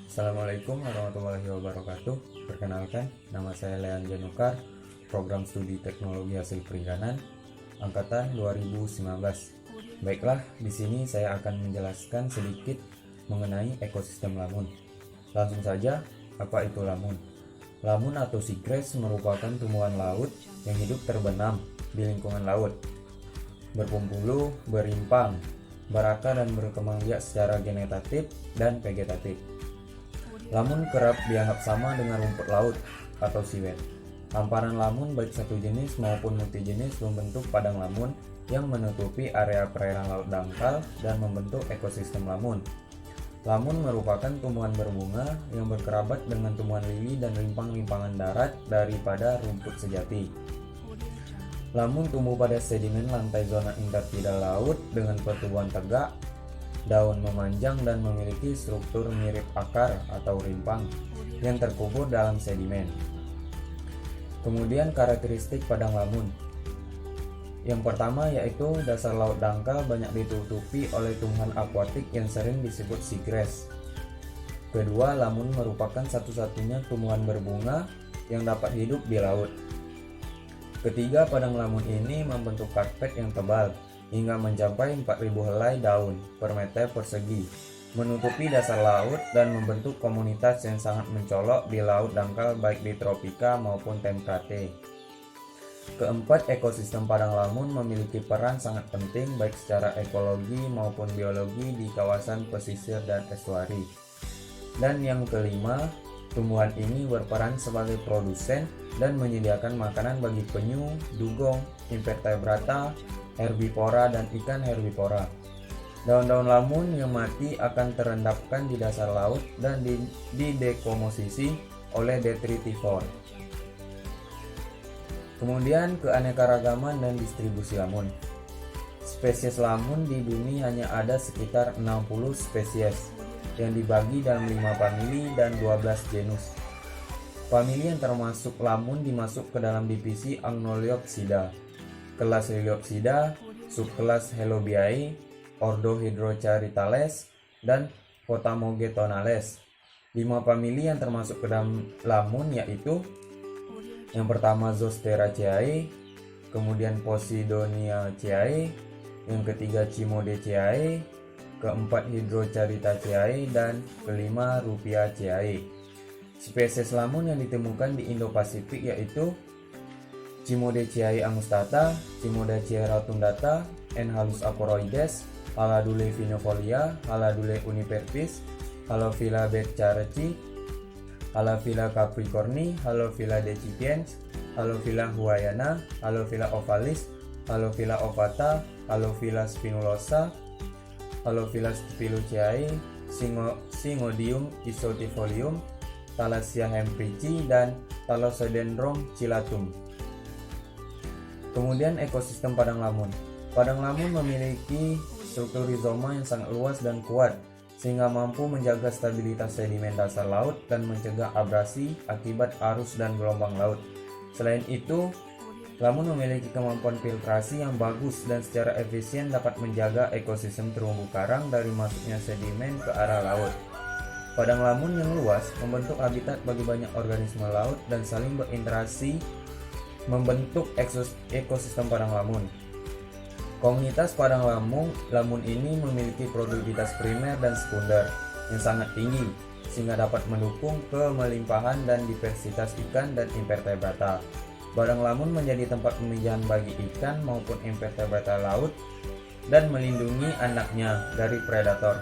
Assalamualaikum warahmatullahi wabarakatuh. Perkenalkan, nama saya Lean Janukar, Program Studi Teknologi Hasil Perikanan, Angkatan 2019. Baiklah, di sini saya akan menjelaskan sedikit mengenai ekosistem lamun. Langsung saja, apa itu lamun? Lamun atau seagrass merupakan tumbuhan laut yang hidup terbenam di lingkungan laut, berpuluh, berimpang, berakar dan berkembang biak secara genetatif dan vegetatif. Lamun kerap dianggap sama dengan rumput laut atau siwet. Hamparan lamun baik satu jenis maupun multijenis membentuk padang lamun yang menutupi area perairan laut dangkal dan membentuk ekosistem lamun. Lamun merupakan tumbuhan berbunga yang berkerabat dengan tumbuhan lili dan rimpang-rimpangan darat daripada rumput sejati. Lamun tumbuh pada sedimen lantai zona intertidal laut dengan pertumbuhan tegak, daun memanjang dan memiliki struktur mirip akar atau rimpang yang terkubur dalam sedimen. Kemudian karakteristik padang lamun. Yang pertama yaitu dasar laut dangkal banyak ditutupi oleh tumbuhan akuatik yang sering disebut seagrass. Kedua, lamun merupakan satu-satunya tumbuhan berbunga yang dapat hidup di laut. Ketiga, padang lamun ini membentuk karpet yang tebal hingga mencapai 4.000 helai daun per meter persegi, menutupi dasar laut dan membentuk komunitas yang sangat mencolok di laut dangkal baik di tropika maupun temperate. Keempat, ekosistem padang lamun memiliki peran sangat penting baik secara ekologi maupun biologi di kawasan pesisir dan estuari. Dan yang kelima, tumbuhan ini berperan sebagai produsen dan menyediakan makanan bagi penyu, dugong, invertebrata, herbivora dan ikan herbivora. Daun-daun lamun yang mati akan terendapkan di dasar laut dan didekomposisi oleh detritivore. Kemudian keanekaragaman dan distribusi lamun. Spesies lamun di bumi hanya ada sekitar 60 spesies yang dibagi dalam 5 famili dan 12 genus. Famili yang termasuk lamun dimasuk ke dalam divisi Agnoliopsida, kelas Liliopsida, subkelas Helobiae, ordo Hydrocharytales, dan Potamogetonales. 5 famili yang termasuk ke dalam lamun yaitu yang pertama Zosteraceae, kemudian Posidoniaceae, yang ketiga Cimodeaceae, keempat Hydrocharytaceae, dan kelima Rupiaceae. Spesies lamun yang ditemukan di Indo-Pasifik yaitu Cimodeaceae angustata, Cimodeaceae rotundata, Enhalus aporoides, Haladule vinifolia, Haladule unipervis, Halophila beccareci, Halophila capricorni, Halophila decipiens, Halophila huayana, Halophila ovalis, Halophila ovata, Halophila spinulosa, Halophila stipiluceae, Syngodium isotifolium, Thalassia hemprici, dan Thalassodendron cilatum. Kemudian ekosistem padang lamun. Padang lamun memiliki struktur rizoma yang sangat luas dan kuat sehingga mampu menjaga stabilitas sedimen dasar laut dan mencegah abrasi akibat arus dan gelombang laut. Selain itu, lamun memiliki kemampuan filtrasi yang bagus dan secara efisien dapat menjaga ekosistem terumbu karang dari masuknya sedimen ke arah laut. Padang lamun yang luas membentuk habitat bagi banyak organisme laut dan saling berinteraksi membentuk ekosistem padang lamun. Komunitas padang lamun ini memiliki produktivitas primer dan sekunder yang sangat tinggi sehingga dapat mendukung kemelimpahan dan diversitas ikan dan invertebrata. Padang lamun menjadi tempat pemijahan bagi ikan maupun invertebrata laut dan melindungi anaknya dari predator.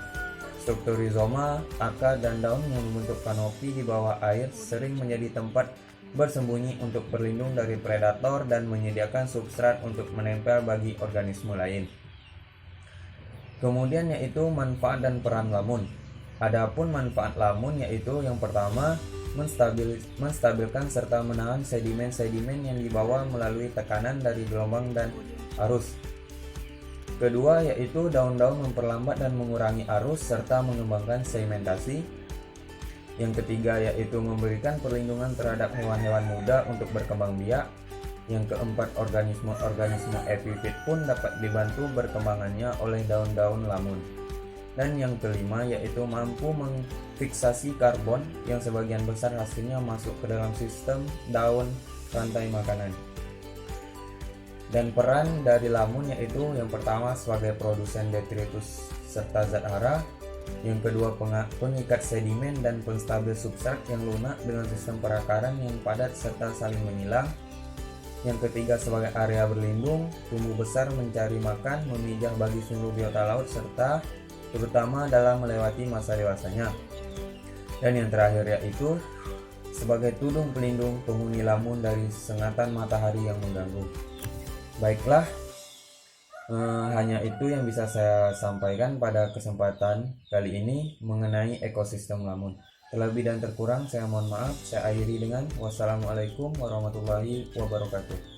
Struktur rizoma, akar, dan daun yang membentuk kanopi di bawah air sering menjadi tempat bersembunyi untuk berlindung dari predator dan menyediakan substrat untuk menempel bagi organisme lain. Kemudian yaitu manfaat dan peran lamun. Adapun manfaat lamun yaitu yang pertama menstabilkan serta menahan sedimen-sedimen yang dibawa melalui tekanan dari gelombang dan arus. Kedua yaitu daun-daun memperlambat dan mengurangi arus serta mengembangkan sedimentasi. Yang ketiga yaitu memberikan perlindungan terhadap hewan-hewan muda untuk berkembang biak. Yang keempat, organisme-organisme epifit pun dapat dibantu berkembangannya oleh daun-daun lamun. Dan yang kelima yaitu mampu mengfiksasi karbon yang sebagian besar hasilnya masuk ke dalam sistem daun rantai makanan. Dan peran dari lamun yaitu yang pertama sebagai produsen detritus serta zat hara, yang kedua pengikat sedimen dan penstabil substrat yang lunak dengan sistem perakaran yang padat serta saling menyilang. Yang ketiga sebagai area berlindung, tumbuh besar mencari makan, memijah bagi seluruh biota laut serta terutama dalam melewati masa dewasanya. Dan yang terakhir yaitu sebagai tudung pelindung penghuni lamun dari sengatan matahari yang mengganggu. Baiklah, hanya itu yang bisa saya sampaikan pada kesempatan kali ini mengenai ekosistem lamun. Terlebih dan terkurang saya mohon maaf. Saya akhiri dengan wassalamualaikum warahmatullahi wabarakatuh.